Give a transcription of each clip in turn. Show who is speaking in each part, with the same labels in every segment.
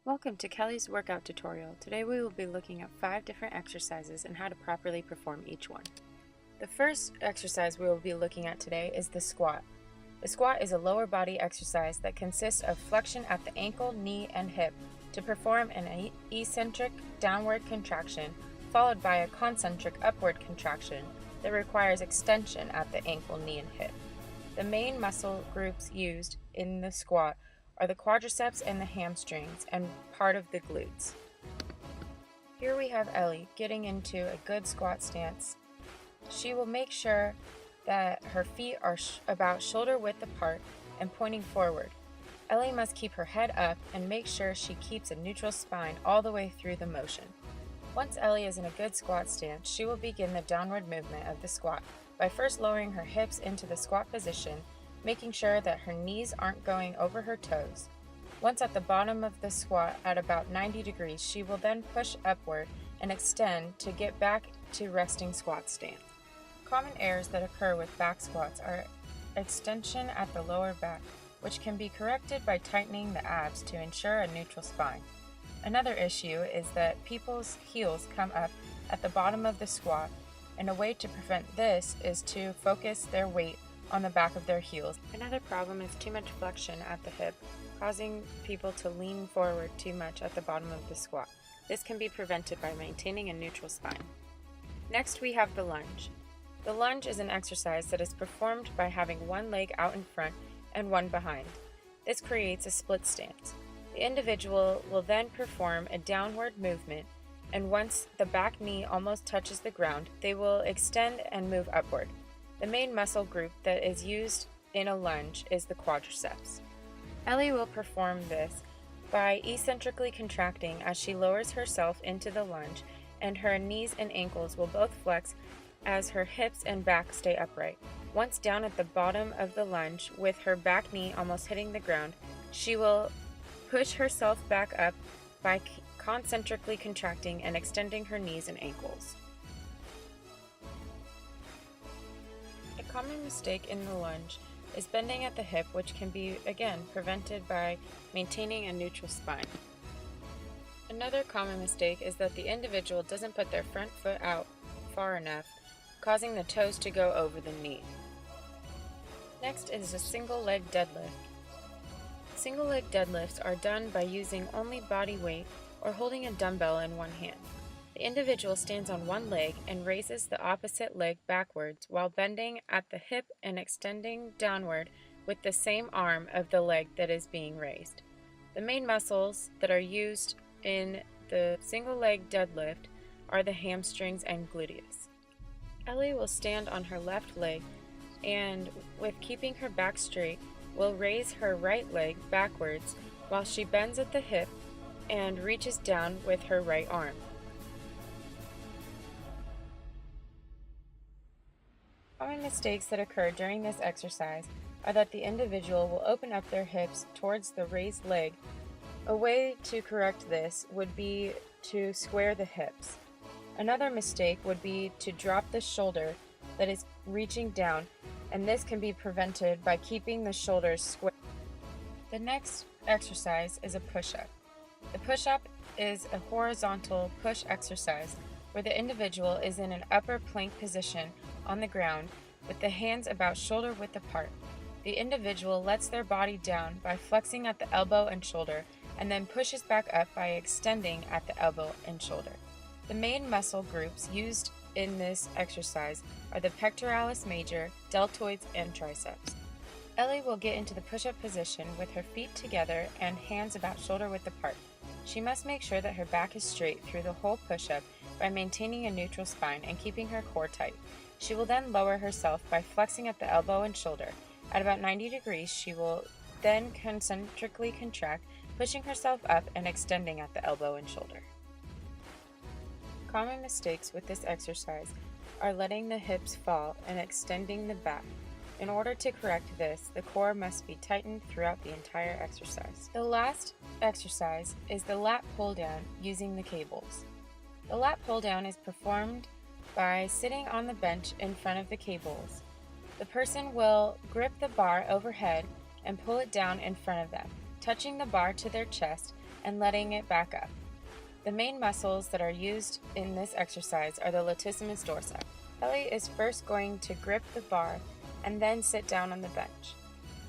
Speaker 1: Welcome to Kelly's workout tutorial. Today we will be looking at 5 different exercises and how to properly perform each one. The first exercise we will be looking at today is the squat. The squat is a lower body exercise that consists of flexion at the ankle, knee, and hip to perform an eccentric downward contraction followed by a concentric upward contraction that requires extension at the ankle, knee, and hip. The main muscle groups used in the squat are the quadriceps and the hamstrings and part of the glutes. Here we have Ellie getting into a good squat stance. She will make sure that her feet are about shoulder width apart and pointing forward. Ellie must keep her head up and make sure she keeps a neutral spine all the way through the motion. Once Ellie is in a good squat stance, she will begin the downward movement of the squat by first lowering her hips into the squat position, making sure that her knees aren't going over her toes. Once at the bottom of the squat at about 90 degrees, she will then push upward and extend to get back to resting squat stance. Common errors that occur with back squats are extension at the lower back, which can be corrected by tightening the abs to ensure a neutral spine. Another issue is that people's heels come up at the bottom of the squat, and a way to prevent this is to focus their weight on the back of their heels. Another problem is too much flexion at the hip, causing people to lean forward too much at the bottom of the squat. This can be prevented by maintaining a neutral spine. Next, we have the lunge. The lunge is an exercise that is performed by having one leg out in front and one behind. This creates a split stance. The individual will then perform a downward movement, and once the back knee almost touches the ground, they will extend and move upward. The main muscle group that is used in a lunge is the quadriceps. Ellie will perform this by eccentrically contracting as she lowers herself into the lunge, and her knees and ankles will both flex as her hips and back stay upright. Once down at the bottom of the lunge, with her back knee almost hitting the ground, she will push herself back up by concentrically contracting and extending her knees and ankles. A common mistake in the lunge is bending at the hip, which can be, again, prevented by maintaining a neutral spine. Another common mistake is that the individual doesn't put their front foot out far enough, causing the toes to go over the knee. Next is a single leg deadlift. Single leg deadlifts are done by using only body weight or holding a dumbbell in one hand. The individual stands on one leg and raises the opposite leg backwards while bending at the hip and extending downward with the same arm of the leg that is being raised. The main muscles that are used in the single leg deadlift are the hamstrings and gluteus. Ellie will stand on her left leg and, with keeping her back straight, will raise her right leg backwards while she bends at the hip and reaches down with her right arm. Common mistakes that occur during this exercise are that the individual will open up their hips towards the raised leg. A way to correct this would be to square the hips. Another mistake would be to drop the shoulder that is reaching down, and this can be prevented by keeping the shoulders square. The next exercise is a push-up. The push-up is a horizontal push exercise where the individual is in an upper plank position on the ground with the hands about shoulder width apart. The individual lets their body down by flexing at the elbow and shoulder and then pushes back up by extending at the elbow and shoulder. The main muscle groups used in this exercise are the pectoralis major, deltoids, and triceps. Ellie will get into the push-up position with her feet together and hands about shoulder width apart. She must make sure that her back is straight through the whole push-up by maintaining a neutral spine and keeping her core tight. She will then lower herself by flexing at the elbow and shoulder. At about 90 degrees, she will then concentrically contract, pushing herself up and extending at the elbow and shoulder. Common mistakes with this exercise are letting the hips fall and extending the back. In order to correct this, the core must be tightened throughout the entire exercise. The last exercise is the lat pull down using the cables. The lat pull down is performed by sitting on the bench in front of the cables. The person will grip the bar overhead and pull it down in front of them, touching the bar to their chest and letting it back up. The main muscles that are used in this exercise are the latissimus dorsi. Kelly is first going to grip the bar and then sit down on the bench.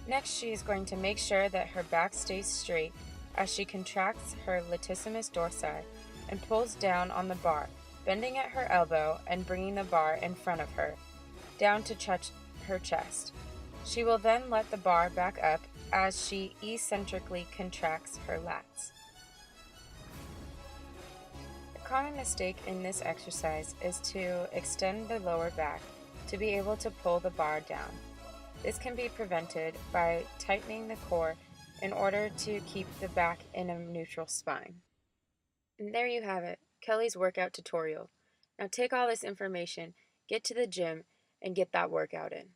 Speaker 1: Next, she is going to make sure that her back stays straight as she contracts her latissimus dorsi and pulls down on the bar, bending at her elbow and bringing the bar in front of her, down to touch her chest. She will then let the bar back up as she eccentrically contracts her lats. A common mistake in this exercise is to extend the lower back to be able to pull the bar down. This can be prevented by tightening the core in order to keep the back in a neutral spine. And there you have it, Kelly's workout tutorial. Now take all this information, get to the gym, and get that workout in.